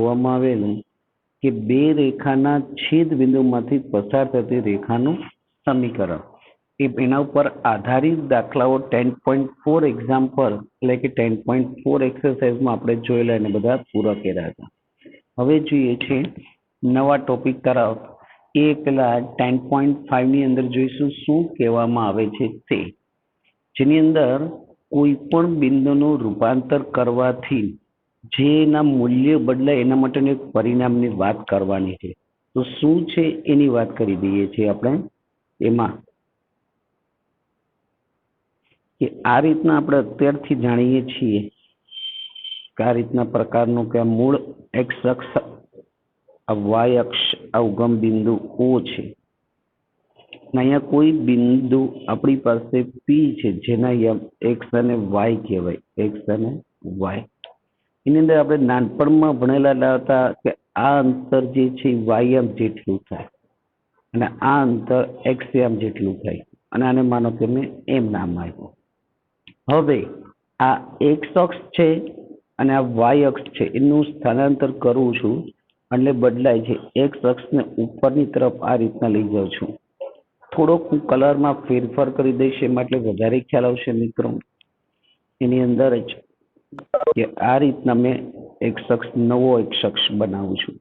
જોવામાં આવેલું કે બે રેખાના છેદ બિંદુમાંથી પસાર થતી રેખાનું સમીકરણ એના ઉપર આધારિત દાખલાઓ 10.4 એક્ઝામ્પલ એટલે કે 10.4 એક્સરસાઇઝમાં આપણે જોયેલા અને બધા પૂરા કર્યા હતા. હવે જોઈએ છે નવા ટોપિક તરફ. એ પેલા 10.5 ની અંદર જોઈશું શું કહેવામાં આવે છે તે, જેની અંદર કોઈ પણ બિંદુનું રૂપાંતર કરવાથી જેના મૂલ્ય બદલાય એના માટેનું એક પરિણામની વાત કરવાની છે. તો શું છે એની વાત કરી દઈએ છીએ આપણે. એમાં કે આ રીતના આપણે અત્યારથી જાણીએ છીએ કે આ રીતના પ્રકારનું કે મૂળ એક્સ અક્ષ, વાય અક્ષ, આ ઉગમ બિંદુ ઓ છે. અહીંયા કોઈ બિંદુ આપણી પાસે પી છે જેના યમ એક્સ અને વાય કહેવાય. એક્સ અને વાય એની અંદર આપણે નાનપણમાં ભણેલા હતા કે આ અંતર જે છે વાય એમ જેટલું થાય અને આ અંતર એક્સ એમ જેટલું થાય, અને આને માનો કે મેં એમ નામ આપ્યું. હવે આ એક્સ અક્ષ છે અને આ વાય અક્ષ છે, એનું સ્થાનાંતર કરું છું એટલે બદલાય છે. એક્સ અક્ષને ઉપરની તરફ આ રીતના લઈ જાઉં છું. થોડોક હું કલરમાં ફેરફાર કરી દઈશ એમાં એટલે વધારે ખ્યાલ આવશે મિત્રો. એની અંદર જ કે આ રીતના મેં એક્સ અક્ષ, નવો એક્સ અક્ષ બનાવું છું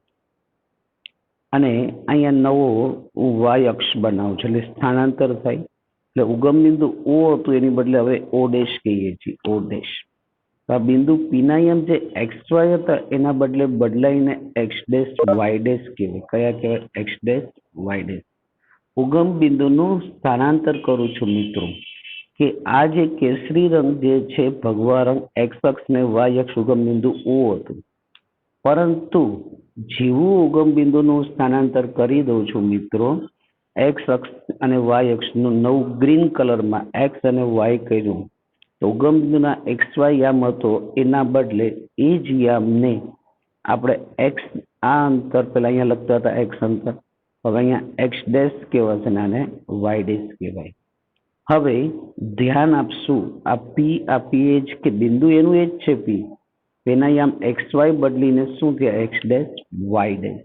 અને અહીંયા નવો હું વાય અક્ષ બનાવું છું એટલે સ્થાનાંતર થાય. એટલે ઉગમ બિંદુ ઓ હતું એની બદલે હવે ઓ ડેશ કહીએ છીએ. ઓ ડેશ. તો આ બિંદુ પીનાયમ જે એક્સ વાય હતા એના બદલે બદલાઈને એક્સ ડેશ વાય ડેશ કહેવાય. કયા કહેવાય? X dash Y dash. ઉગમ બિંદુનું સ્થાનાંતર કરું છું મિત્રો, કે આ જે કેસરી રંગ જે છે ભગવા રંગ, એક્સ અક્ષ ને વાય અક્ષ ઉગમ બિંદુ ઓ હતું, પરંતુ જેવું ઉગમ બિંદુનું સ્થાનાંતર કરી દઉં છું મિત્રો, એક્સ અક્ષ અને વાય અક્ષનું નવું ગ્રીન કલરમાં એક્સ અને વાય કર્યું, તો ઉગમ બિંદુના એક્સ વાય યામ હતો એના બદલે એ જ યામને આપણે એક્સ, આ અંતર પેલા અહીંયા લખતા હતા એક્સ અંતર, હવે અહીંયા એક્સ ડેશ કહેવાશે અને આને વાય ડેશ કહેવાય. હવે ધ્યાન આપશું આ પી એ જ કે બિંદુ એનું એ જ છે પી, એના યામ એક્સ વાય બદલીને શું થયા? X dash Y dash.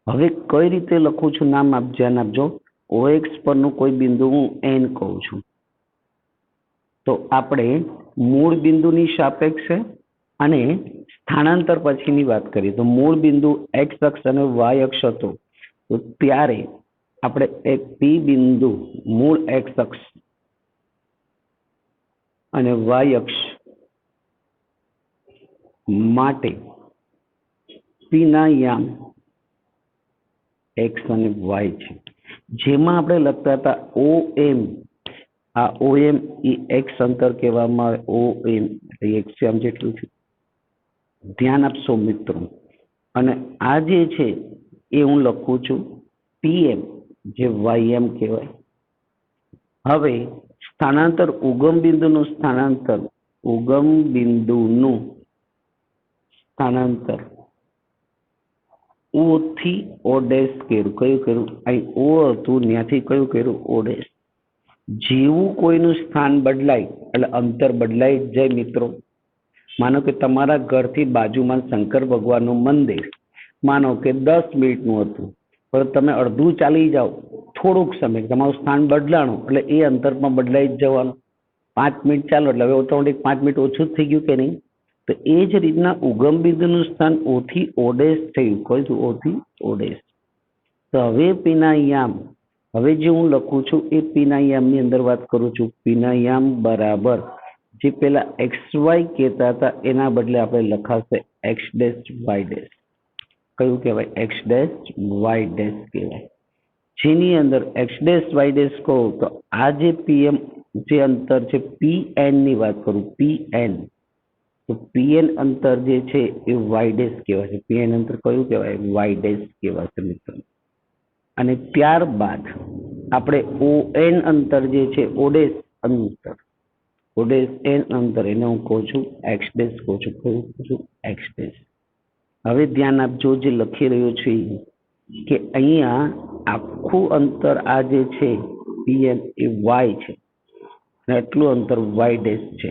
હવે કઈ રીતે લખું છું નામ ધ્યાન આપજો. ઓ એક્સ પરનું કોઈ બિંદુ હું એન કહું છું, તો આપણે મૂળ બિંદુની સાપેક્ષે અને સ્થાનાંતર પછીની વાત કરીએ તો મૂળ બિંદુ એક્સ અક્ષ અને વાય અક્ષ હતો, તો ત્યારે આપણે એક પી બિંદુ મૂળ એક્સ અક્ષ અને વાય અક્ષ માટે પી ના યામ એક્સ અને વાય છે, જેમાં આપણે લખતા હતા ઓ એમ. આ ઓ એમ એ એક્સ અંતર કહેવામાં આવે. ઓ એમ એક્સ એમ જેટલું છે. ધ્યાન આપશો મિત્રો. અને આ જે છે એ હું લખું છું પીએમ, જે વાય એમ કહેવાય. હવે સ્થાનાંતર, ઉગમ બિંદુનું સ્થાનાંતર, ઉગમ બિંદુનું સ્થાનાંતર ઓ થી ઓ ડેશ કર્યું. કયું કર્યું? અહીં ઓ હતું ત્યાંથી કયું કર્યું? ઓ ડેશ. જેવું કોઈનું સ્થાન બદલાય એટલે અંતર બદલાઈ જ જાય મિત્રો. માનો કે તમારા ઘરથી બાજુમાં શંકર ભગવાનનું મંદિર માનો કે 10 મિનિટનું હતું, પણ તમે અડધું ચાલી જાઓ થોડુંક સમય, તમારું સ્થાન બદલાણું એટલે એ અંતરમાં બદલાઈ જ જવાનું. 5 મિનિટ ચાલો એટલે હવે ઓટોમેટિક 5 મિનિટ ઓછું જ થઈ ગયું કે નહીં? તો એ જ રીતના ઉગમ બિંદુનું સ્થાન ઓ થી ઓ ડેશ થયું. કયું છું? ઓ થી ઓ ડેશ. તો હવે પીના યામ, હવે જે હું લખું છું એ પીના યામની અંદર વાત કરું છું. પીના યામ બરાબર જે પેલા એક્સ વાય કહેતા હતા એના બદલે આપણે લખાશે એક્સ ડેશ વાય ડેશ. કયું કહેવાય? એક્સ ડેશ વાય ડેશ કહેવાય. જેની અંદર એક્સ ડેશ વાય ડેશ કહો તો આ જે પીએમ જે અંતર છે પી એન ની વાત કરું, પી એન, તો પીએન અંતર જે છે એ વાય ડેશ કહેવાય છે. પીએન અંતર કયું કહેવાય? વાય ડેશ કહેવાય છે મિત્રો. અને ત્યારબાદ આપણે ઓ એન અંતર જે છે, ઓ ડેશ અંતર, ઓ ડેશ એન અંતર, એને હું કહું છું એક્સ ડેશ કહું છું. કયું કહું છું? X dash. હવે ધ્યાન આપજો, જે લખી રહ્યો છું કે અહીંયા આખું અંતર આ જે છે પીએન એ વાય છે અને એટલું અંતર વાય ડેશ છે.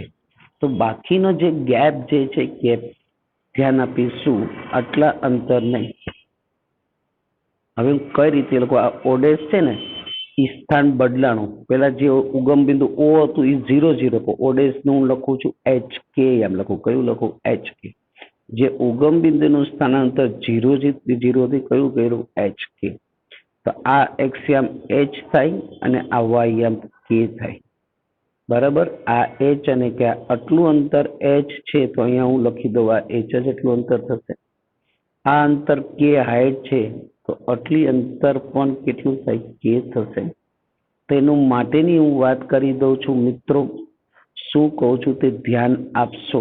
તો બાકીનો જે ગેપ જે છે, ગેપ ધ્યાન આપીશું આટલા અંતરને. હવે કઈ રીતે લખું? આ ઓડેસ છે ને એ સ્થાન બદલાણું. પેલા જે ઉગમ બિંદુ ઓ હતું એ 0 0. ઓડેસ નું હું લખું છું HK. એમ લખું. કયું લખું? HK. જે ઉગમ બિંદુનું સ્થાનાંતર 0 થી કયું કર્યું? HK. તો આ x યામ h થાય અને આ y યામ k થાય. બરાબર. આ h અને કે આટલું અંતર h છે તો અહીંયા હું લખી દઉં આ h જ એટલું અંતર થશે. આ અંતર k હાઈટ છે તો આટલી અંતર પણ કેટલું થાય? k થશે. તેનું માટેની હું વાત કરી દઉં છું મિત્રો. શું કહું છું તે ધ્યાન આપશો.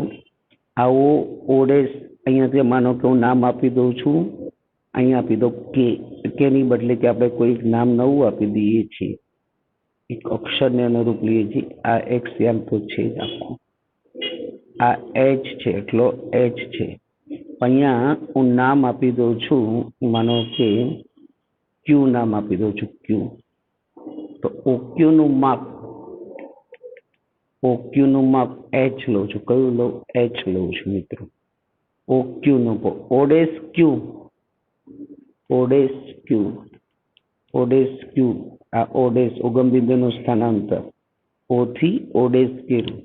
આવો ઓડેસ અહીંયાથી માનો કે હું નામ આપી દઉં છું. અહીંયા આપી દો કે ની બદલે કે આપણે કોઈ નામ નવું આપી દઈએ છીએ. એક અક્ષરને અનુરૂપ લઈએ છીએ. આ એક્સ યામ તો છે જ આખું. આ એચ છે એટલો એચ છે. અહીંયા હું નામ આપી દઉં છું. માનો કે ક્યુ નામ આપી દઉં છું. ક્યુ. તો ઓક્યુ નું માપ એચ લઉં છું. કયું લઉં? એચ લઉં છું મિત્રો. ઓક્યુ નું ઓડેસ ક્યુ. આ ઓડેસ ઉગમ બિંદુનું સ્થાનાંતર ઓ થી ઓડેસ કર્યું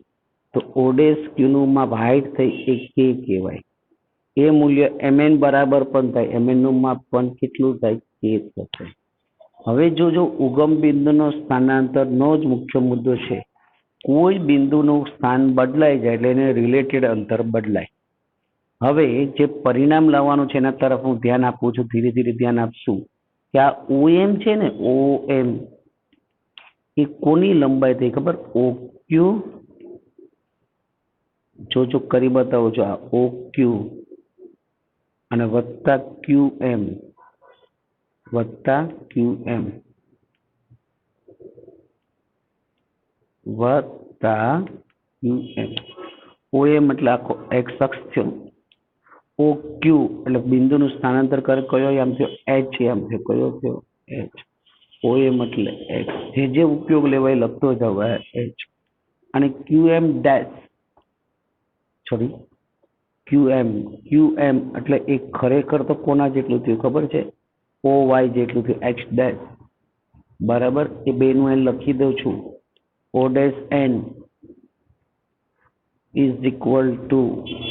તો ઓડેસ ક્યુ નું માપ હાઈટ થઈ એ કે કહેવાય. એ મૂલ્ય mn બરાબર પણ થાય. mn નું માપ પણ કેટલું થાય? કે થશે. હવે જો ઉગમ બિંદુનો સ્થાનાંતર નો જ મુખ્ય મુદ્દો છે. કોઈ બિંદુનું સ્થાન બદલાઈ જાય એટલે એને રિલેટેડ અંતર બદલાય. હવે જે પરિણામ લાવવાનું છે એના તરફ હું ધ્યાન આપું છું. ધીરે ધીરે ધ્યાન આપશું કે આ OM છે ને, OM એ કોની લંબાઈ થઈ ખબર? OQ. જો કરી બતાવો છો. આ OQ અને વત્તા QM વત્તા QM OM એટલે આખો એક્સ અક્ષ થયો. OQ એટલે બિંદુનું સ્થાનાંતર કયો યામ થયો? H યામ થયો. કયો થયો? H. OM એટલે X. જે ઉપયોગ લેવાય લખતો જાવ H. અને QM એટલે એ ખરેખર તો કોના જેટલું થયું ખબર છે? OY જેટલું થયું. X dash. બરાબર. એ બેનું અહીં લખી દઉં છું. O dash N is equal to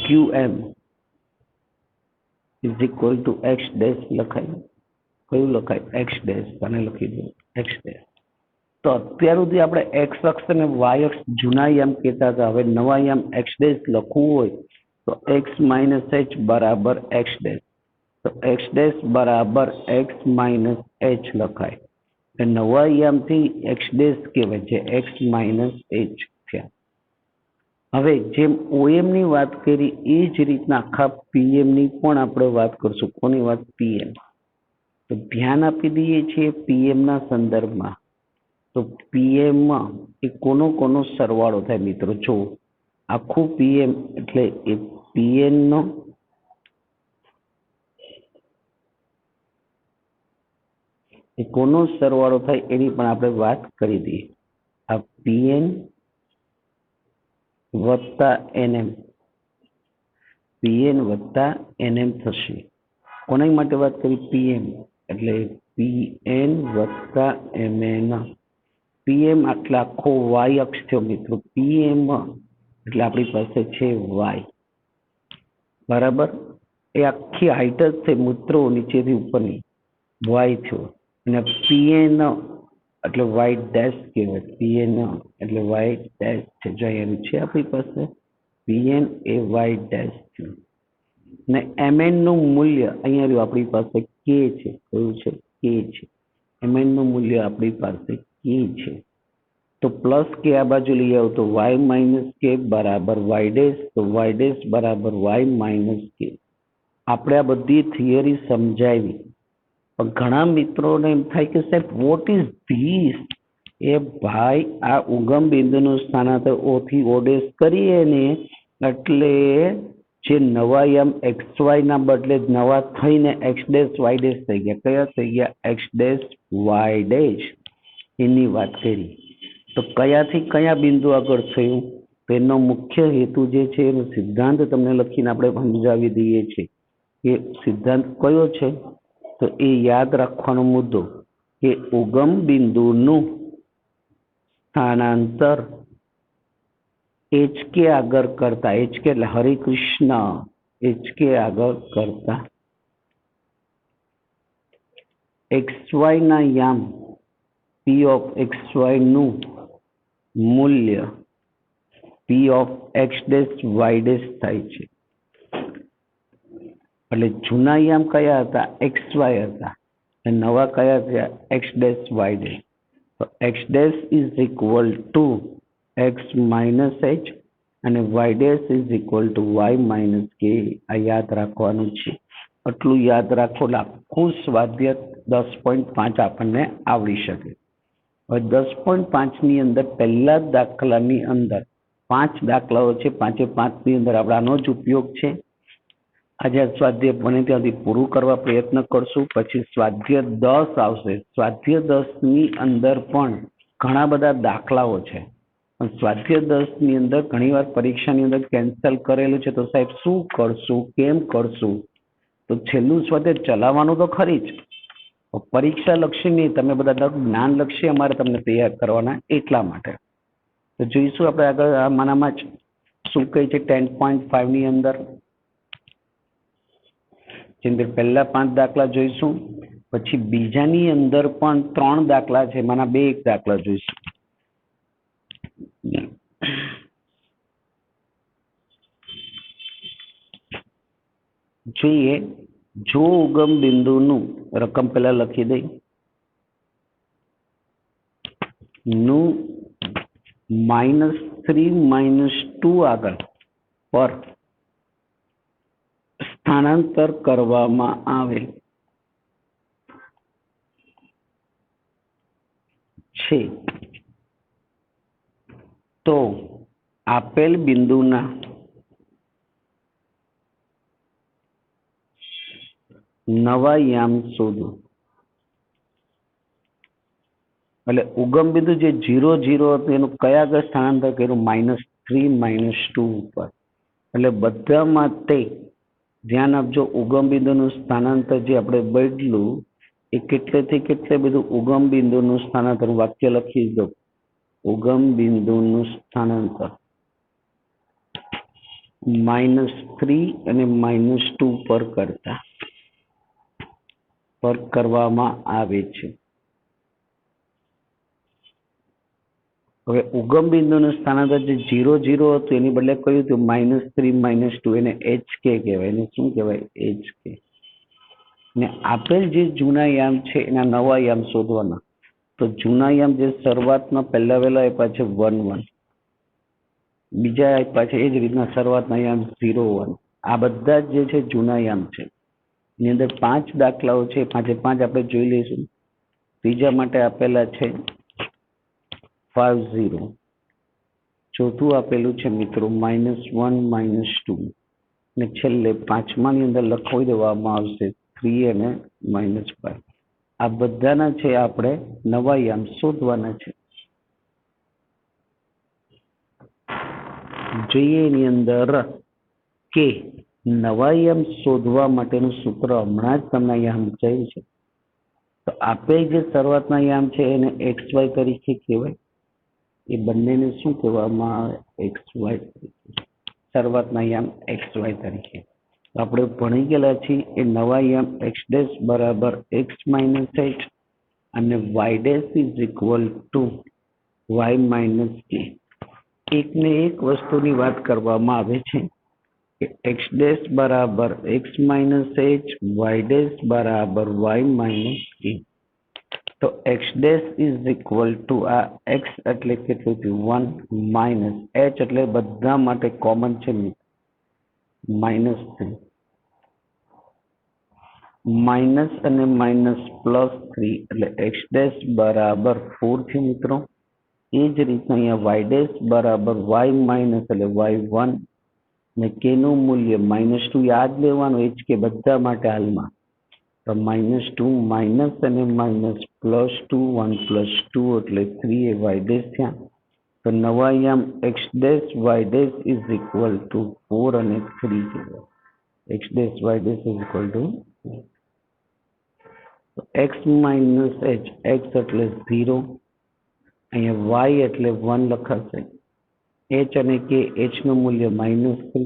QM is equal to X dash લખાય. કયું લખાય? X dash. તને લખી દઉં X ડેશ. તો અત્યાર સુધી આપણે એક્સ અક્ષ અને વાય અક્ષ જૂના યામ કહેતા હતા. હવે નવા યામ એક્સ ડેશ લખવું હોય તો એક્સ માઇનસ એચ બરાબર એક્સ ડેશ. તો એક્સ ડેશ બરાબર એક્સ માઇનસ એચ લખાય. નવા યામથી એક્સ ડેશ કહેવાય છે એક્સ માઇનસ એચ થયા. હવે જેમ OM ની વાત કરી એ જ રીતના આખા PM ની પણ આપણે વાત કરશું. કોની વાત? PM. તો ધ્યાન આપી દઈએ છીએ PM ના સંદર્ભમાં. તો PM માં એ કોનો સરવાળો થાય મિત્રો? જો આખું PM એટલે એ PN નો એ કોનો સરવાળો થાય એની પણ આપણે વાત કરી દઈએ. આ PN વત્તા NM. PN વત્તા NM થશે. કોના માટે વાત કરી? PM એટલે PN વત્તા MN. PM એટલે આખો Y અક્ષ થયો મિત્રો. PM એટલે આપણી પાસે છે Y. બરાબર. એ આખી હાઈટ જ છે મિત્રો નીચેથી ઉપરની. Y થયો. અને PN એટલે Y ડેશ કહેવાય. PN એટલે Y ડેશ છે. જો એનું છે આપણી પાસે. PN એ Y ડેશ થયું. ને MN નું મૂલ્ય અહીંયા રહ્યું આપણી પાસે K છે. કયું છે? K છે. MN નું મૂલ્ય આપણી પાસે K છે. તો પ્લસ કે આ બાજુ લઈ આવો તો Y માઇનસ K બરાબર Y ડેશ. તો Y ડેશ બરાબર Y માઇનસ K. આપણે આ બધી થિયરી સમજાવી. પણ ઘણા મિત્રોને એમ થાય કે સાહેબ વોટ ઇઝ ધીસ? એ ભાઈ આ ઉગમ બિંદુનું સ્થાનાંતર O થી O ડેશ કરીએ ને એટલે જે નવા યામ XY ના બદલે નવા થઈને X ડેશ Y ડેશ થઈ ગયા. કયા થઈ ગયા? X dash Y dash. એની વાત કરી. તો કયાથી કયા બિંદુ આગળ થયું? તેનો મુખ્ય હેતુ જે છે એનો સિદ્ધાંત તમને લખીને આપણે સમજાવી દઈએ છીએ. એ સિદ્ધાંત કયો છે? તો એ યાદ રાખવાનો મુદ્દો કે ઉગમ બિંદુનું સ્થાનાંતર HK આગળ કરતા, HK એટલે હરિકૃષ્ણ, HK આગળ કરતા XY ના યામ P of XY નું મૂલ્ય P of X dash Y dash થાય છે. એટલે જૂના યામ કયા હતા? XY હતા. અને નવા કયા થયા? X dash Y dash. તો X dash is equal to X minus H અને Y dash is equal to Y minus K. આ યાદ રાખવાનું છે. આટલું યાદ રાખો એટલે આખું સ્વાધ્યાય 10.5 આપણને આવડી શકે. હવે 10.5 ની અંદર પહેલા દાખલાની અંદર 5 દાખલાઓ છે. 5 ની અંદર આપણાનો જ ઉપયોગ છે. આજે સ્વાધ્યાય બને ત્યાં સુધી પૂરું કરવા પ્રયત્ન કરશું. પછી સ્વાધ્યાય 10 આવશે. સ્વાધ્યાય 10 ની અંદર પણ ઘણા બધા દાખલાઓ છે. સ્વાધ્યાય 10 ની અંદર ઘણીવાર પરીક્ષાની અંદર કેન્સલ કરેલું છે. તો સાહેબ શું કરશું, કેમ કરશું? તો છેલ્લું સ્વાધ્યાય ચલાવવાનું તો ખરી જ, પરીક્ષા લક્ષી નહીં, તમે બધા જ્ઞાન લક્ષી અમારે તમને તૈયાર કરવાના એટલા માટે. તો જોઈશું આપણે આગળ આમાંનામાં જ શું કહે છે 10.5 ની અંદર. જેમ કે પહેલા 5 દાખલા જોઈશું, પછી બીજાની અંદર પણ 3 દાખલા છે, એમાંના 2 દાખલા જોઈશું. જોઈએ, જો ઉગમ બિંદુનું રકમ પહેલા લખી દઈ નું -3 -2 આગળ પર સ્થાનાંતર કરવામાં આવે છે તો આપેલ બિંદુના નવા યામ શોધો. એટલે ઉગમ બિંદુ જે 0 0 હતું એનું કયા આગળ સ્થાનાંતર કર્યું? -3 -2 ઉપર. એટલે બધા માટે ધ્યાન આપજો. ઉગમ બિંદુનું સ્થાનાંતર જે આપણે બદલું એ કેટલેથી કેટલે બધું ઉગમ બિંદુનું સ્થાનાંતર વાક્ય લખી દો. ઉગમ બિંદુનું સ્થાનાંતર -3 અને -2 પર કરવામાં આવે છે. હવે ઉગમ બિંદુનું સ્થાનાંતર જે 0 0 હતું એની બદલે કયું હતું? -3 -2. એને HK કહેવાય. એને શું કહેવાય? HK. ને આપેલ જે જૂના યામ છે એના નવા યામ શોધવાના. તો જૂના યામ જે શરૂઆતમાં પહેલા વહેલા આપ્યા છે 1 1, બીજા આપ્યા છે એ જ રીતના શરૂઆતના યામ 0 1. આ બધા જ જે છે જૂના યામ છે. એની અંદર 5 દાખલાઓ છે. 5 આપણે જોઈ લઈશું. ત્રીજા માટે આપેલા છે 5 0. ચોથું આપેલું છે મિત્રો -1 -2. ને છેલ્લે પાંચમાની અંદર લખી દેવામાં આવશે 3 અને -5. આ બધાના છે આપણે નવા યામ શોધવાના છે. જોઈએ એની અંદર કે નવા યામ શોધવા માટેનું સૂત્ર હમણાં જ તમને અહીંયા સમજાયું છે. તો આપેલ જે શરૂઆતના યામ છે એને XY તરીકે કહેવાય. એ બંનેને શું કહેવામાં આવે? XY તરીકે. શરૂઆતના યામ XY તરીકે. તો આપણે ભણી ગયેલા છીએ એ નવા યામ X dash બરાબર X minus H અને Y dash is equal to Y minus K. એકને એક વસ્તુની વાત કરવામાં આવે છે કે X dash બરાબર X minus H, Y dash બરાબર Y minus K. તો X dash is equal to આ X એટલે કેટલું થયું? 1 minus H એટલે બધા માટે કોમન છે -3 માઇનસ અને માઇનસ +3 એટલે X dash બરાબર 4 છે મિત્રો. એ જ રીતના અહીંયા Y dash બરાબર Y minus એટલે Y1 ને K નું મૂલ્ય -2 યાદ લેવાનું. એ જ કે બધા માટે હાલમાં તો -2 માઇનસ અને માઇનસ +2 1 + 2 એટલે 3 એ Y dash થયા. તો નવાયામ x dash Y dash is equal to 4 અને 3 કહેવાય. X dash Y dash is equal to x minus h, x એટલે 0, અહીંયા વાય એટલે 1 લખાશે, એચ અને કે, એચ નું મૂલ્ય -3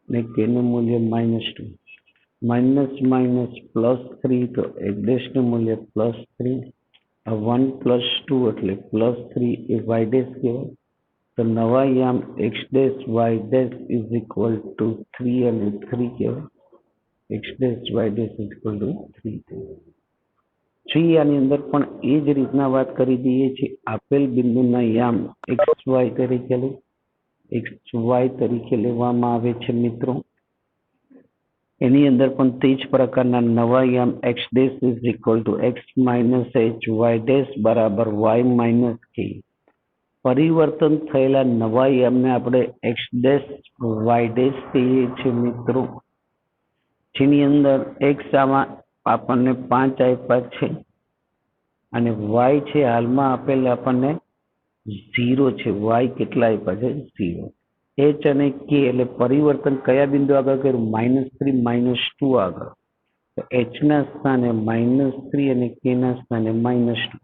અને કે નું મૂલ્ય -2, માઇનસ માઇનસ +3 તો એક્સ ડેશ નું મૂલ્ય +3, 1 + 2 એટલે +3 એ વાય ડેશ કહેવાય. તો નવાયામ x dash Y dash is equal to 3 અને 3 કહેવાય. X dash Y dash is equal to 3. આની અંદર પણ એ જ રીતના વાત કરી દઈએ છીએ. આપેલ બિંદુના યામ એક્સ વાય તરીકે લેવામાં આવે છે મિત્રો. એની અંદર પણ તે જ પ્રકારના નવા યામ X dash is equal to x minus H Y dash બરાબર વાય માઇનસ કે. પરિવર્તન થયેલા નવા યામને આપણે એક્સ ડેશ વાય ડેશ કહીએ છીએ મિત્રો. જેની અંદર એક્સ આમાં આપણને 5 આપ્યા છે અને વાય છે હાલમાં આપેલ આપણને 0 છે. વાય કેટલા આપ્યા છે? 0. એચ અને કે એટલે પરિવર્તન કયા બિંદુ આગળ કર્યું? -3 -2 આગળ. તો એચ ના સ્થાને -3 અને કે ના સ્થાને -2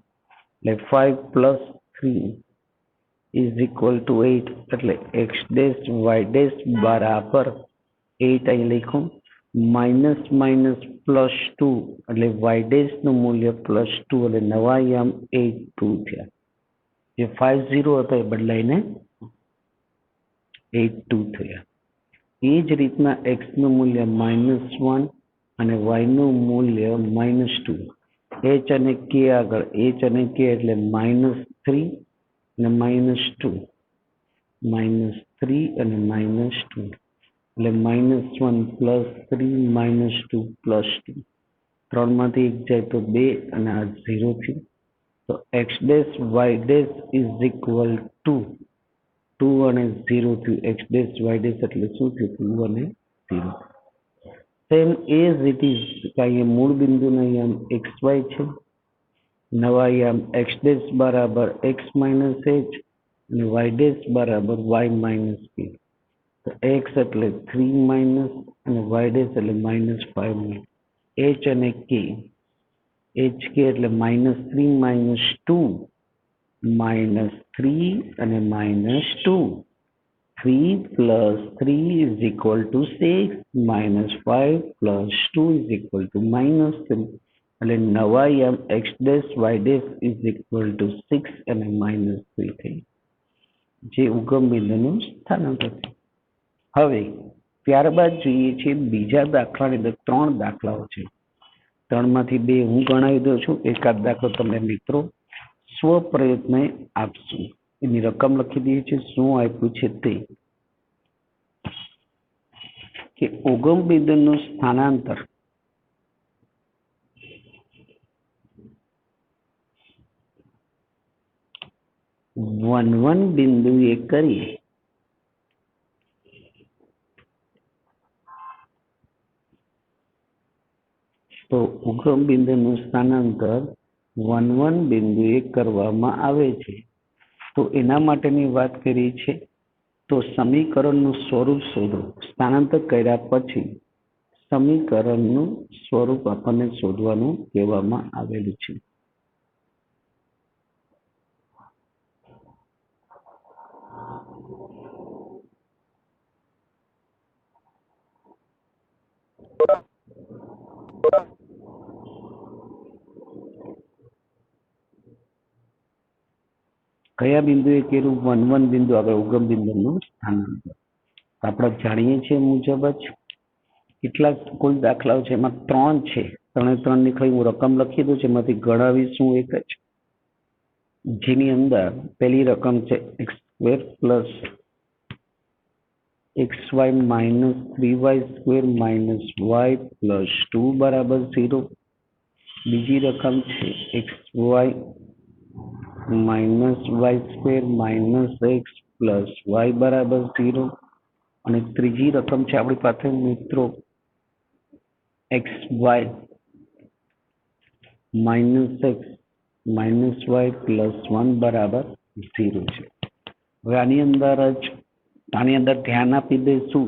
એટલે 5 + 3 ઇઝ ઇક્વલ ટુ 8. એટલે એક્સ ડેશ વાય ડેશ બરાબર 8 અહીં લખ્યું. માઇનસ માઇનસ +2 એટલે વાય ડેશ નું મૂલ્ય +2 એટલે નવા યામ 8 2 થયા. જે 50 હતા એ બદલાઈને 8 2 થયા. એ જ રીતના એક્સ નું મૂલ્ય -1 અને વાય નું મૂલ્ય -2. એચ અને કે આગળ, એચ અને કે એટલે -3 અને -2, -3 અને -2 એટલે -1 +3 -2 +2. 3 માંથી 1 જાય તો 2 અને આ 0 થયું. તો X dash Y dash is equal to 2 અને 0 થયું. એક્સ ડેશ વાય ડેશ એટલે શું થયું? 2 અને 0. સેમ એઝ ઇટ ઇઝ અહીંયા મૂળ બિંદુના યામ એક્સ વાય છે. નવા યામ એક્સ ડેશ બરાબર એક્સ માઇનસ એચ અને વાય ડેશ બરાબર વાય માઇનસ કે. તો એક્સ એટલે 3 માઇનસ અને વાય ડેશ એટલે -5. એચ અને કે, એચ કે એટલે -3 -2 -3 અને -2. 3 + 3 is equal to 6 -5 + 2 is equal to -3. એટલે નવા યામ X dash Y dash is equal to 6 અને -3 થઈ, જે ઉગમ બિંદુનું સ્થાનાંક હતું. હવે ત્યારબાદ જોઈએ છીએ બીજા દાખલાની અંદર 3 દાખલાઓ છે. 3 માંથી 2 હું ગણાવી દઉં છું. એકાદ દાખલો તમને મિત્રો સ્વપ્રયત્ને આપશું. એની રકમ લખી દઈએ છીએ. શું આપ્યું છે તે કે ઉગમ બિંદુનું સ્થાનાંતર વન બિંદુએ કરીએ તો ઉગમ બિંદુનું સ્થાનાંતર 1 બિંદુએ કરવામાં આવે છે. તો એના માટેની વાત કરી છે. તો સમીકરણનું સ્વરૂપ શોધો. સ્થાનાંતર કર્યા પછી સમીકરણનું સ્વરૂપ આપણને શોધવાનું કહેવામાં આવેલું છે. કયા બિંદુએ કર્યું? 1 બિંદુ આગળ ઉગમ બિંદુનું સ્થાનાંતર. આપણે જાણીએ છીએ મુજબ જ કેટલાક કુલ દાખલાઓ છે. એમાં 3 છે. 3 ની ખાલી હું રકમ લખી દઉં છું. એમાંથી ગણાવીશું એક જ. જેની અંદર પહેલી રકમ છે x² + xy - 3y² - y + 2 બરાબર 0. બીજી રકમ છે xy - y² - x + y બરાબર 0. અને ત્રીજી રકમ છે આપણી પાસે મિત્રો xy - x - y + 1 બરાબર 0 છે. હવે આની અંદર ધ્યાન આપી દઈશું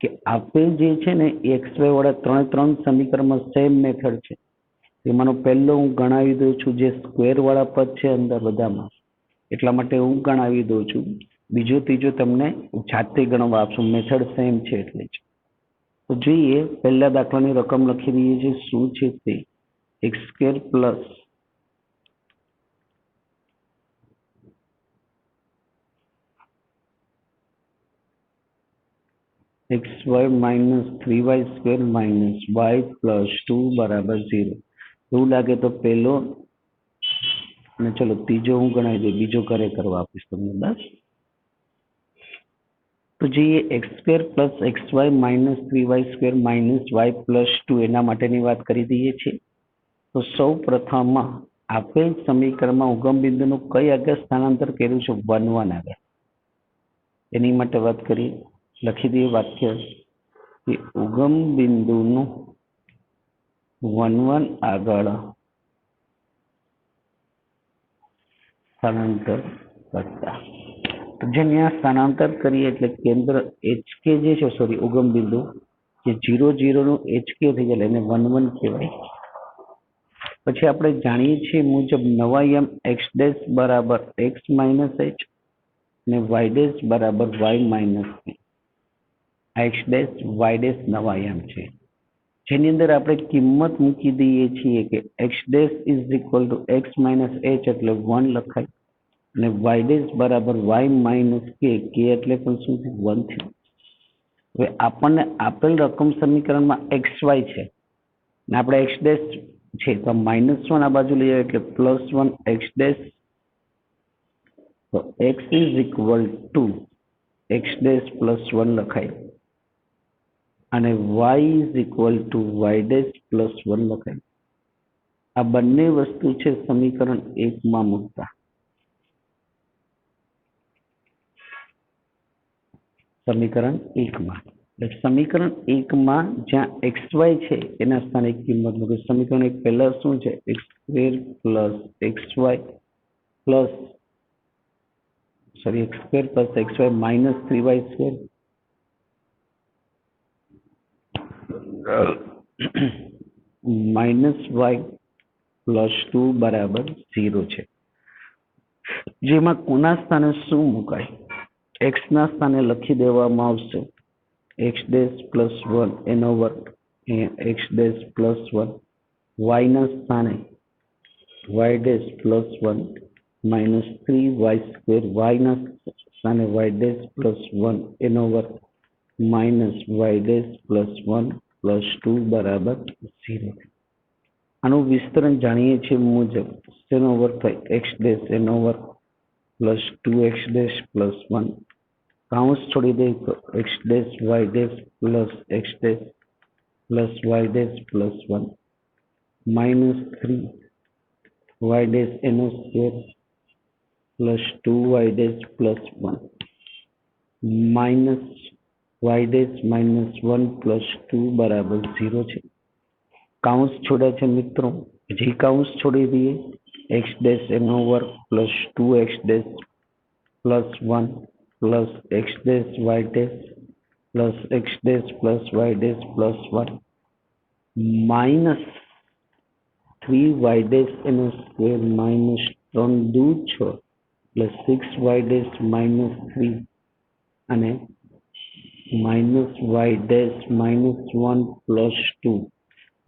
કે આપેલ જે છે ને એક્સ વાય વાળા ત્રણ સમીકરણમાં સેમ મેથડ છે. તેમાંનો પહેલો હું ગણાવી દઉં છું, જે સ્ક્વેર વાળા પદ છે અંદર બધામાં, એટલા માટે હું ગણાવી દઉં છું. બીજો ત્રીજો તમને જાતે ગણવા આપશું, મેથડ સેમ છે એટલે જ. તો જોઈએ, પહેલા દાખલાની રકમ લખી દઈએ છીએ. શું છે તે X square plus X Y minus 3y square minus Y plus 2 બરાબર 0. એવું લાગે તો પહેલો અને ચલો ત્રીજો હું ગણાવી દઉં, બીજો ઘરે કરવા આપીશ તમને. બસ તો જોઈએ, X square plus X Y minus 3y square minus Y plus 2 એના માટેની વાત કરી દઈએ છીએ. તો સૌ પ્રથમ આપેલ સમીકરણમાં ઉગમ બિંદુનું કઈ આગળ સ્થાનાંતર કર્યું છે? 1 1 આગળ. એની માટે વાત કરીએ. લખી દઈએ વાક્ય કે ઉગમ બિંદુનું 1 1 આગળ સ્થાનાંતર કરતા. જેને આ સ્થાનાંતર કરીએ એટલે કેન્દ્ર HK જે છે, સોરી ઉગમ બિંદુ જે 0 0 નું HK થઈ જાય એને 1 1 કહેવાય. પછી આપણે જાણીએ છીએ મુજબ નવાયામ x ડેશ બરાબર x માઇનસ h ને y ડેશ બરાબર y minus p. x dash y dash નવાયામ છે, જેની અંદર આપણે કિંમત મૂકી દઈએ છીએ કે x dash is equal two x minus h એટલે 1 લખાય, અને y ડેશ બરાબર y માઇનસ k એટલે પણ શું છે? 1 થયું. હવે આપણને આપેલ રકમ સમીકરણમાં xy છે ને આપણે x ડેશ છે તો -1 આ બાજુ લઈએ એટલે +1 x ડેશ. તો x is equal two x dash +1 લખાય અને y is equal two y dash +1 લખાય. આ બંને વસ્તુ છે સમીકરણ 1 માં મૂકતા. સમીકરણ 1 માં સમીકરણ 1 માં જ્યાં xy છે એના સ્થાને કિંમત મૂકે. સમીકરણ 1 પહેલા શું છે? x square plus xy plus x square plus xy minus 3y square minus y plus 2 બરાબર 0 છે. જેમાં કોના સ્થાને શું મુકાય? x ના સ્થાને લખી દેવામાં આવશે x ડેશ પ્લસ 1 એનો વર્ગ x ડેશ પ્લસ 1. y ના સ્થાને y dash plus 1 minus 3y square. y ના સ્થાને y ડેશ પ્લસ 1 એનો વર્ગ minus y dash plus 1 plus 2 બરાબર 0. આનું વિસ્તરણ જાણીએ છીએ મુજબ તેનો વર્ગ થાય x ડેશ એનો વર્ગ પ્લસ 2x ડેશ પ્લસ 1. કાઉન્સ છોડી દે તો x dash y dash plus x dash plus y dash plus 1 minus 3y dash એનો square plus 2y dash plus 1 minus y dash minus 1 plus 2 બરાબર 0 છે. કાઉન્સ છોડ્યા છે મિત્રો, જે કાઉન્સ છોડી દઈએ x ડેશ એનો વર્ગ plus 2x dash plus 1 plus x dash y dash plus x dash plus y dash plus 1 minus 3y dash એનો સ્ક્વેર માઇનસ 3 દુ 6 પ્લસ 6y ડેશ માઇનસ 3 અને minus y dash minus 1 plus 2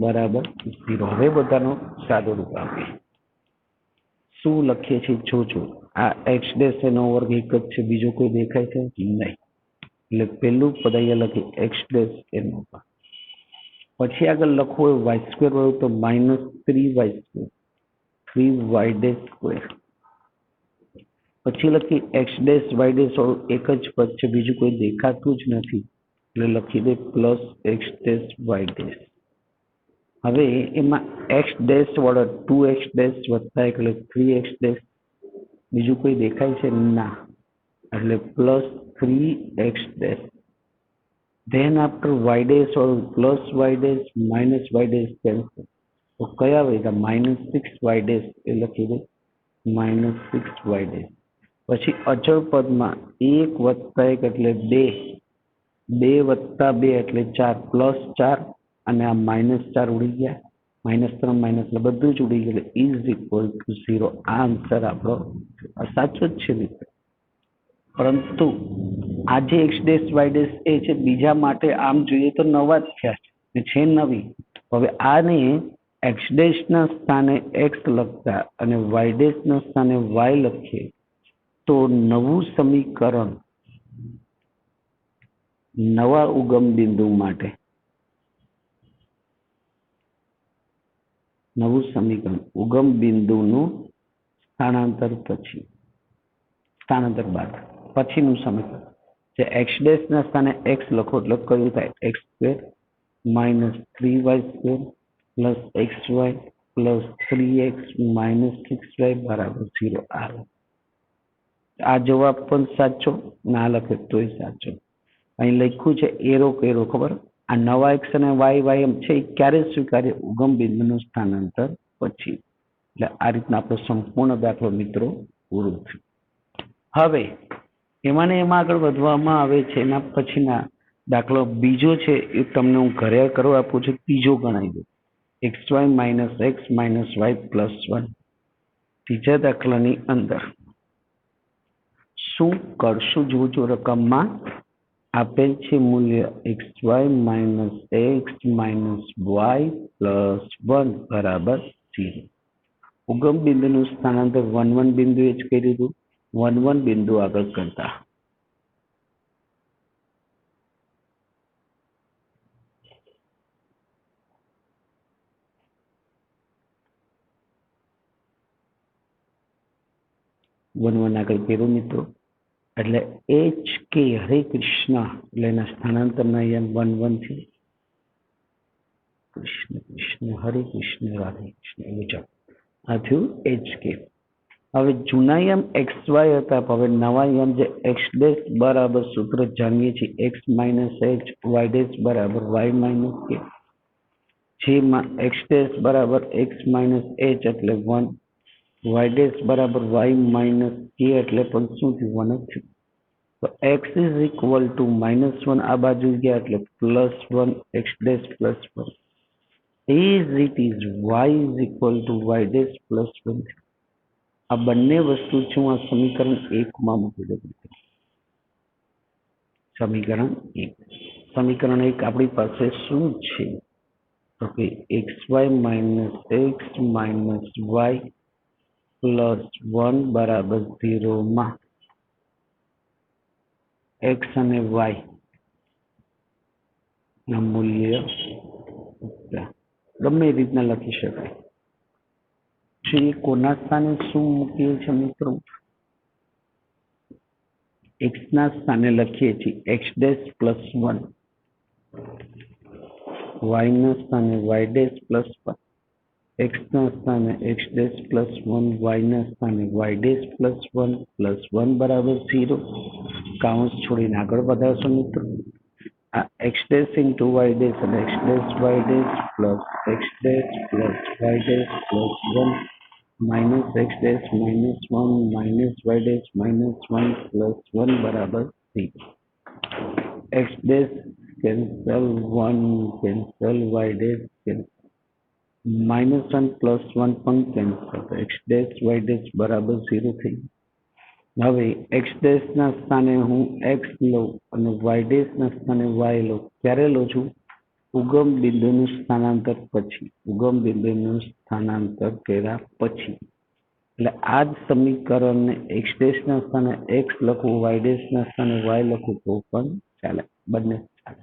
બરાબર 0. હવે બધાનો સાદો રૂપ આપીએ. શું લખીએ છીએ જોજો. આ x ડેશ એનો વર્ગ એક જ છે, બીજો કોઈ દેખાય છે નહીં, એટલે પેલું પદ અહીંયા લખી x ડેશ એનો વર્ગ. પછી આગળ લખવું હોય y સ્ક્વેર વાળું તો minus 3y square 3y dash square. પછી લખી x ડેશ y ડેશ વાળું એક જ પદ છે, બીજું કોઈ દેખાતું જ નથી, એટલે લખી દે plus x dash y dash. હવે એમાં x ડેશ વાળો 2x ડેશ વત્તા એટલે 3x ડેશ, બીજું કોઈ દેખાય છે ના, એટલે plus 3x dash. Then after y dash વાળું plus y dash minus y dash cancel, તો કયા વધ્યા? -6y ડેશ, એ લખી દે -6y ડેશ. પછી અચળ પદમાં 1 વત્તા 1 એટલે 2, 2 વત્તા 2 એટલે 4, પ્લસ 4 અને આ -4 ઉડી ગયા, -3 માઇનસ એટલે બધું જ ઉડી ગયું, ઇઝ ઇક્વલ ટુ 0. આ આન્સર આપણો સાચો જ છે મિત્રો. પરંતુ આ જે એક્સ ડેશ વાય ડેશ એ છે બીજા માટે આમ જોઈએ તો નવા જ થયા છે નવી. હવે આને એક્સ ડેશ ના સ્થાને એક્સ લખતા અને વાય ડેશ ના સ્થાને વાય લખીએ તો નવું સમીકરણ નવા ઉગમ બિંદુ માટે નવું સમીકરણ ઉગમ બિંદુનું સ્થાનાંતર બાદ પછીનું સમીકરણ જે એક્સ ડેશ ના સ્થાને એક્સ લખો એટલે કયું થાય? X square minus 3y² plus xy plus 3x minus 6y બરાબર 0 આવે. આ જવાબ પણ સાચો, ના લખે તોય સાચો. અહીં લખ્યું છે એરો કેરો, ખબર? આ નવા એક્સ અને વાય એમ છે એ ક્યારે સ્વીકાર્ય? ઉગમ બિંદુનું સ્થાનાંતર પછી. એટલે આ રીતના આપણો સંપૂર્ણ દાખલો મિત્રો પૂરો થયો. હવે એમાં આગળ વધવામાં આવે છે. એના પછીના દાખલો બીજો છે એ તમને હું ઘરે કરવા આપું છું. ત્રીજો ગણાવી દો, xy minus X minus Y plus 1. ત્રીજા દાખલાની અંદર શું કરશું? જોજો, રકમમાં આપેલ છે મૂલ્ય xy minus X minus Y plus 1 બરાબર 0. ઉગમ બિંદુનું સ્થાનાંતર 1 1 બિંદુએ જ કર્યું હતું. 1 1 બિંદુ આગળ કરતા આગળ કર્યું મિત્રો. એટલે એચ કે હરે કૃષ્ણ એટલે એના સ્થાનાંતરના યમ 1 1 થી કૃષ્ણ કૃષ્ણ હરે કૃષ્ણ રાધે કૃષ્ણ એવું ચાલો આ થયું એચ કે. હવે જૂના યમ એક્સ વાય હતા, હવે નવા યમ જે એક્સ ડેશ બરાબર સૂત્ર જાણીએ છીએ X minus H Y dash બરાબર વાય માઇનસ કે, જેમાં એક્સ ડેશ બરાબર એક્સ માઇનસ એચ એટલે 1, વાય ડેશ બરાબર વાય માઇનસ કે એટલે પણ શું થયું? 1 જ થયું. તો એક્સ ઇઝ ઇક્વલ ટુ -1 આ બાજુ ગયા એટલે +1 X dash plus 1 as it is Y is equal to Y dash plus 1. આ બંને વસ્તુ છે હું આ સમીકરણ 1 માં મૂકી દઉં. સમીકરણ 1 આપણી પાસે શું છે? તો કે xy minus X minus Y plus 1 બરાબર 0 માં એક્સ અને વાય ના મૂલ્ય ગમે એ રીતના લખી શકાય છે. કોના સ્થાને શું મૂકીએ છીએ મિત્રો? એક્સ ના સ્થાને લખીએ છીએ એક્સ ડેશ પ્લસ 1, વાય ના સ્થાને વાય ડેશ પ્લસ 1, એક્સ ના સ્થાને એક્સ ડેશ પ્લસ 1, વાય ના સ્થાને વાય ડેશ પ્લસ 1 પ્લસ 1 બરાબર 0. કાઉન્સ છોડીને આગળ વધારશો મિત્રો. આ x dash into y dash અને x dash Y dash plus x dash plus y dash plus 1 minus x dash minus 1 minus y dash minus 1 plus 1 બરાબર 0. X dash cancel 1 cancel y dash cancel -1 plus 1 પણ cancel, x dash Y dash બરાબર 0 થઈ. હવે x dash ના સ્થાને હું x લઉં અને વાય ડેશ ના સ્થાને વાય લઉં. ક્યારે લઉં છું? ઉગમ બિંદુનું સ્થાનાંતર પછી. ઉગમ બિંદુનું સ્થાનાંતર કર્યા પછી. એટલે આ જ સમીકરણને એક્સ ડેશ ના સ્થાને એક્સ લખવું, વાય ડેશ ના સ્થાને વાય લખવું તો પણ ચાલે, બંને ચાલે.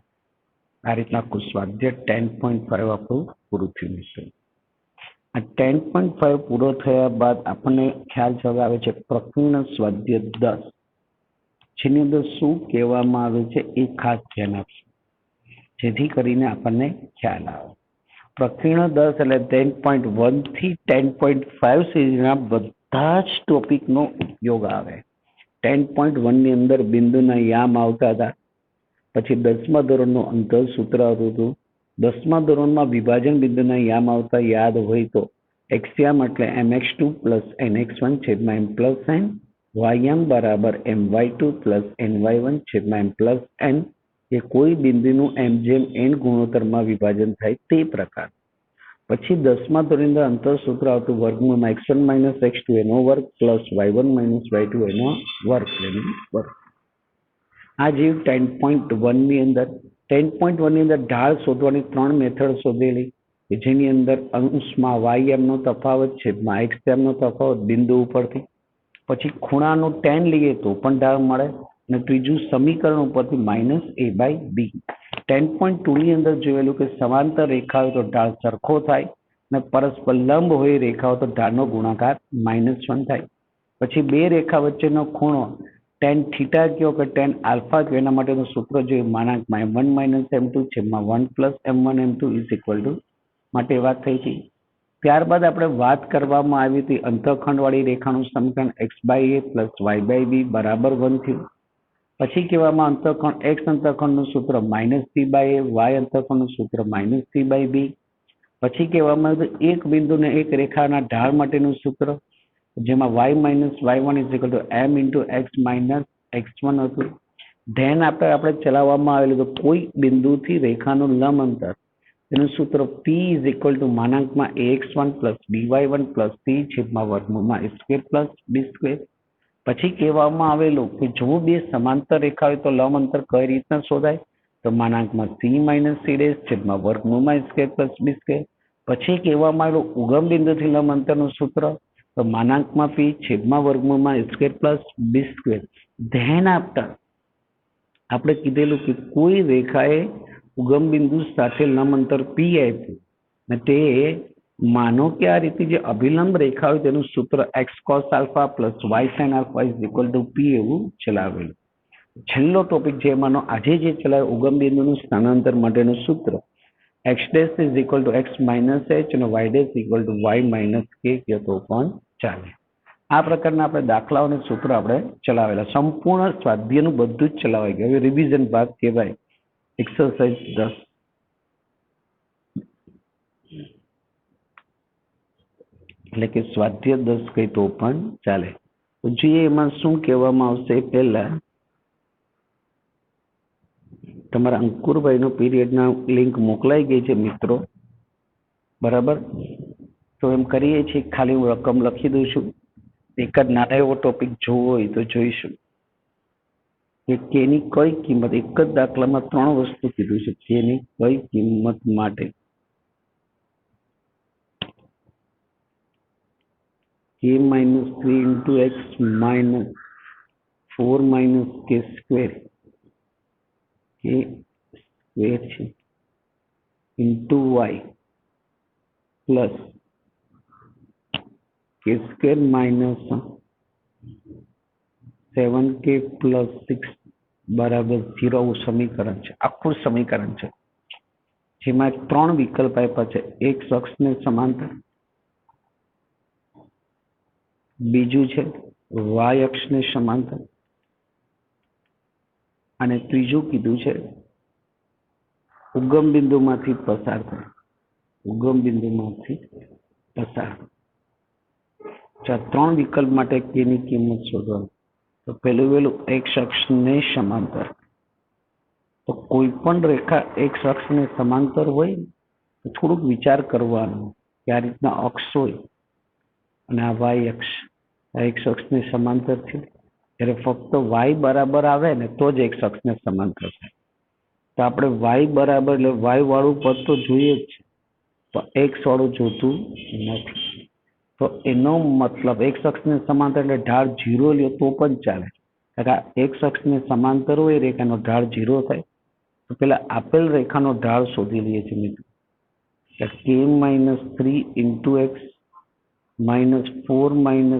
આ રીતના આખું સ્વાધ્યાય 10.5 આપણું પૂરું થયું છે. આ 10.5 પૂરો થયા બાદ આપણને ખ્યાલ હવે આવે છે પ્રકીર્ણ સ્વાધ્યાય 10, જેની અંદર શું કહેવામાં આવે છે એ ખાસ ધ્યાન આપશું, જેથી કરીને આપણને ખ્યાલ આવે. પ્રકીર્ણ 10 એટલે 10.1 થી 10.5 સુધીના બધા જ ટોપિકનો ઉપયોગ આવે. 10.1 ની અંદર બિંદુના યામ આવતા હતા. પછી 10મા ધોરણનું અંતર સૂત્ર આવતું હતું. 10મા ધોરણમાં વિભાજન બિંદુના યામ આવતા યાદ હોય તો એક્સ યામ એટલે mx2 પ્લસ nx1 છેદમાં m પ્લસ n, વાયએમ બરાબર my2 પ્લસ ny1 છેદમાં m પ્લસ n એ કોઈ બિંદુનું m જેમ n ગુણોત્તરમાં વિભાજન થાય તે પ્રકાર. પછી 10મા ધોરણની અંદર અંતર સૂત્ર આવતું વર્ગમૂળમાં x1 માઇનસ x2 એનો વર્ગ પ્લસ y1 માઇનસ y2 એનો વર્ગ. આ જે 10.1 ની અંદર 10.1 ની અંદર ઢાળ શોધવાની 3 મેથડ શોધેલી કે જેની અંદર અંશમાં ym નો તફાવત છેદમાં xm નો તફાવત બિંદુ ઉપરથી, પછી ખૂણાનું tan લઈએ તો પણ ઢાળ મળે, અને ત્રીજું સમીકરણ ઉપરથી -a/b. 10.2 ની અંદર જોયેલું કે સમાંતર રેખા હોય તો ઢાળ સરખો થાય, અને પરસ્પર લંબ હોય રેખાઓ તો ઢાળનો ગુણાકાર -1 થાય. પછી બે રેખા વચ્ચેનો ખૂણો tan થીટા કયો કે tan આલ્ફા કયો એના માટેનું સૂત્ર જોયું માનાંકમાં m1 - m2 છેદમાં 1 + m1 m2 માટે વાત થઈ હતી. ત્યારબાદ આપણે વાત કરવામાં આવી હતી અંતઃખંડ વાળી રેખાનું સમીકરણ x/a + y/b બરાબર 1 થયું. પછી કહેવામાં અંતઃખંડ x અંતઃખંડનું સૂત્ર -c/a, y અંતઃખંડનું સૂત્ર -c/b. પછી કહેવામાં આવ્યું એક બિંદુને એક રેખાના ઢાળ માટેનું સૂત્ર જેમાં y - y1 m × x - x1 હતું. ધેન આપણે ચલાવવામાં આવેલું તો કોઈ બિંદુથી રેખાનું લંબ અંતર તેનું સૂત્ર p માનાંકમાં ax1 + by1 + c છેદમાં વર્ગમૂળમાં a² + b². પછી કહેવામાં આવેલું કે જો બે સમાંતર રેખા હોય તો લંબ અંતર કઈ રીતના શોધાય, તો માનાંકમાં c - c' છેદમાં વર્ગમૂળમાં a² + b². પછી કહેવામાં આવેલું ઉગમ બિંદુથી લંબ અંતરનું સૂત્ર તો માનાંકમાં p છેદમાં વર્ગમૂળમાં a² + b². ધ્યાન આપતા આપણે કીધેલું કે કોઈ રેખાએ ઉગમ બિંદુ સાથે લંબ અંતર p આપ્યું અને તે માનો કે આ રીતે જે અભિલંબ રેખા હોય તેનું સૂત્ર x cos alpha + y sin alpha = p એવું ચલાવેલું. છેલ્લો ટોપિક જેમાંનો આજે જે ચલાવ્યો ઉગમ બિંદુનું સ્થાનાંતર માટેનું સૂત્ર x' = x - h અને y' = y - k કહેતો પણ ચાલે. આ પ્રકારના આપણે દાખલાઓ અને સૂત્રો આપણે ચલાવેલા. સંપૂર્ણ સ્વાધ્યાયનું બધું જ ચલાવાઈ ગયું. હવે રિવિઝન ભાગ કહેવાય. એક્સરસાઇઝ 10 એટલે કે સ્વાધ્યાય 10 કહી તો પણ ચાલે. તો જોઈએ એમાં શું કહેવામાં આવશે. પહેલા તમારા અંકુરભાઈનો પીરિયડના લિંક મોકલાઈ ગઈ છે મિત્રો, બરાબર. તો એમ કરીએ છીએ ખાલી હું રકમ લખી દઉં છું. એક જ નાનો એવો ટોપિક જોવો હોય તો જોઈશું કે કેની કઈ કિંમત. એક જ દાખલામાં 3 વસ્તુ કીધું છે. કેની કઈ કિંમત માટે k - 3 × x - 4 - k² k² છે into y plus k² - 7k + 6 બરાબર 0 સમીકરણ છે. આખું સમીકરણ છે જેમાં 3 વિકલ્પ આપ્યા છે. એક અક્ષને સમાંતર, બીજું છે y અક્ષને સમાંતર, અને ત્રીજું કીધું છે ઉગમ બિંદુમાંથી પસાર થાય. ઉગમ બિંદુમાંથી પસાર. 3 વિકલ્પ માટે k ની કિંમત શોધવાની. તો પહેલું x અક્ષને સમાંતર. તો કોઈ પણ રેખા x અક્ષને સમાંતર હોય તો થોડુંક વિચાર કરવાનો કે આ રીતના અક્ષ હોય અને આ y અક્ષ, આ x અક્ષને સમાંતર છે. જ્યારે ફક્ત y બરાબર આવે ને તો જ x અક્ષને સમાંતર થાય. તો આપણે y બરાબર એટલે y વાળું પદ તો જોઈએ જ છે, તો x વાળું જોતું નથી. તો એનો મતલબ x અક્ષને સમાંતર એટલે ઢાળ 0 લ્યો તો પણ ચાલે. x અક્ષને સમાંતર હોય રેખાનો ઢાળ 0 થાય. તો પેલા આપેલ રેખાનો ઢાળ શોધી લઈએ છીએ મિત્રો. k - 3 × x - 4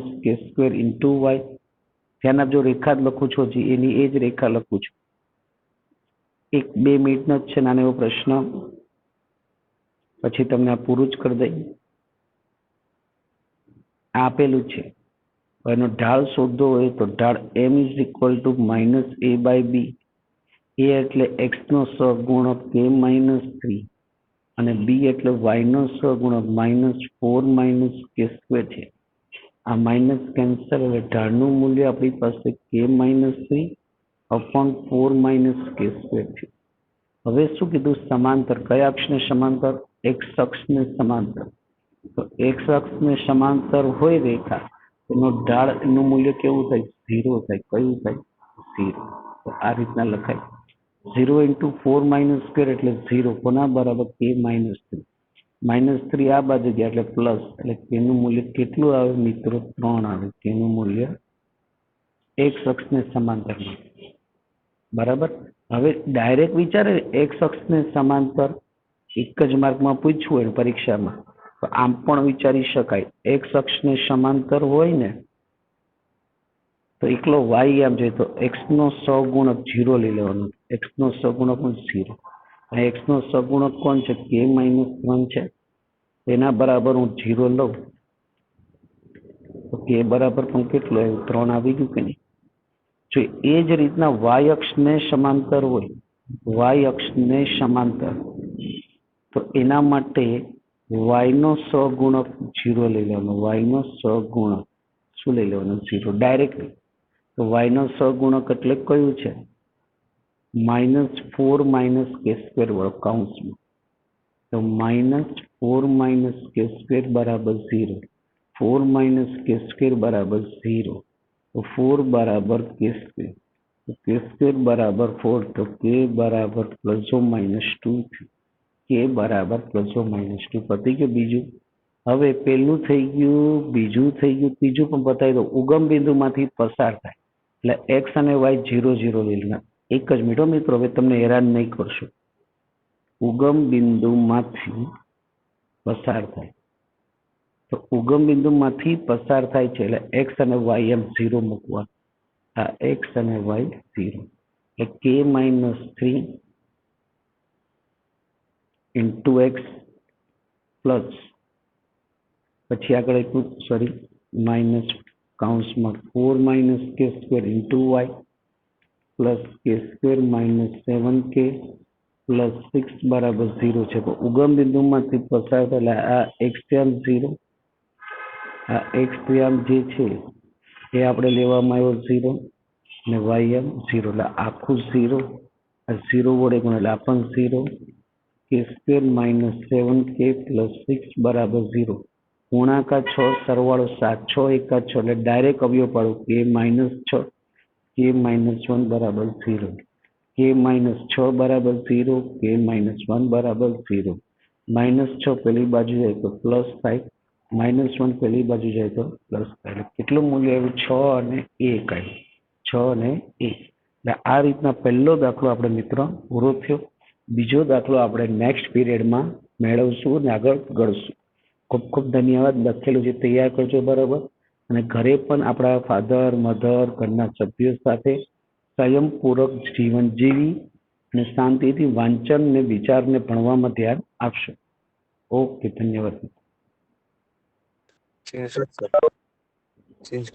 - k² × y. ધ્યાન આપજો, રેખા જ લખું છું, હજી એની એ જ રેખા લખું છું. 1-2 મિનિટનો જ છે નાનો એવો પ્રશ્ન, પછી તમને આ પૂરું જ કરી દઈ. આપેલું છે એનો ઢાળ શોધવો હોય તો ઢાળ m = -a/b. a એટલે x નો સહગુણક k - 3 અને b એટલે y નો સહગુણક -4 - k² છે. આ માઇનસ કેન્સલ એટલે ઢાળનું મૂલ્ય આપણી પાસે k-3 upon 4 minus k square થયું. હવે શું કીધું? સમાંતર. કયા અક્ષને સમાંતર? એક્સ અક્ષને સમાંતર. તો એક્સ અક્ષને સમાંતર હોય રેખા, એનો ઢાળ એનું મૂલ્ય કેવું થાય? 0 થાય. કયું થાય? 0. તો આ રીતના લખાય. 0 into 4 minus square એટલે 0. કોના બરાબર? k-3. -3 આ બાજુ ગયા એટલે પ્લસ, એટલે કેનું મૂલ્ય કેટલું આવે મિત્રો? 3 આવે. કેનું મૂલ્ય? એક્સ અક્ષને સમાંતર. બરાબર. હવે ડાયરેક્ટ વિચારે એક્સ અક્ષને સમાંતર એક જ માર્કમાં પૂછવું હોય પરીક્ષામાં, તો આમ પણ વિચારી શકાય. એક્સ અક્ષને સમાંતર હોય ને તો એકલો વાય આમ જોઈએ તો એક્સ નો સહગુણક 0 લઈ લેવાનો. એક્સ નો સહગુણક 0. અને એક્સ નો સહગુણક કોણ છે? k-3 છે. એના બરાબર હું 0 લઉં તો કે બરાબર પણ કેટલું આવ્યું? 3 આવી ગયું કે નહીં? જો એ જ રીતના વાય અક્ષને સમાંતર હોય, વાય અક્ષને સમાંતર, તો એના માટે વાય નો સહગુણક 0 લઈ લેવાનો. વાય નો સહગુણક શું લઈ લેવાનો? 0 ડાયરેક્ટલી. તો વાય નો સહગુણક એટલે કયું છે? -4 minus k square વાળો કૌંસમાં. તો -4 minus k square બરાબર 0. 4 minus k square બરાબર 0. તો 4 બરાબર k square. તો k square બરાબર 4. તો k બરાબર ±2 k બરાબર ±2. પતી ગયું બીજું. હવે પહેલું થઈ ગયું, બીજું થઈ ગયું, ત્રીજું પણ બતાવી દો. ઉગમ બિંદુમાંથી પસાર થાય એટલે એક્સ અને વાય 0 0 લઈ લેના. એક જ મિનિટ મિત્રો, હવે તમને હેરાન નહીં કરશો. ઉગમ બિંદુમાંથી પસાર થાય તો ઉગમ બિંદુમાંથી પસાર થાય છે એટલે એક્સ અને વાય એમ 0 મૂકવા. આ એક્સ અને વાય 0 એટલે k-3 into x પ્લસ પછી આગળ એટલું સોરી માઇનસ કૌંસમાં 4 minus k square into y plus k square -7k plus 6 બરાબર 0 છે. તો ઉગમ બિંદુમાંથી પસાર થયેલા આ એક્સ આમ 0, આ એક્સ આમ જે છે એ આપણે લેવામાં આવ્યો 0 અને વાય એમ 0 એટલે આખું 0. આ 0 વડે ગુણ એટલે આ પણ 0. k square -7k પ્લસ 6 બરાબર 0. ગુણાકાર 6 સરવાળો 7. 6 એકા 6 એટલે ડાયરેક્ટ અવયવ પાડો. k-6 k-1 બરાબર 0. k-6 બરાબર 0. k-1 બરાબર 0. -6 પેલી બાજુ જાય તો પ્લસ થાય, -1 પેલી બાજુ જાય તો પ્લસ થાય. એટલે કેટલું મૂલ્ય આવ્યું? 6 અને 1 આવ્યું. 6 અને 1. એટલે આ રીતના પહેલો દાખલો આપણે મિત્રો પૂરો થયો. બીજો દાખલો આપણે નેક્સ્ટ પીરિયડમાં મેળવશું અને આગળ ગળશું. ખૂબ ખૂબ ધન્યવાદ. લખેલું છે તૈયાર કરજો બરાબર. અને ઘરે પણ આપણા ફાધર મધર ઘરના સભ્યો સાથે સંયમપૂર્વક જીવન જીવી અને શાંતિથી વાંચન ને વિચારને ભણવામાં ધ્યાન આપશો. ઓકે, ધન્યવાદ. Change, change,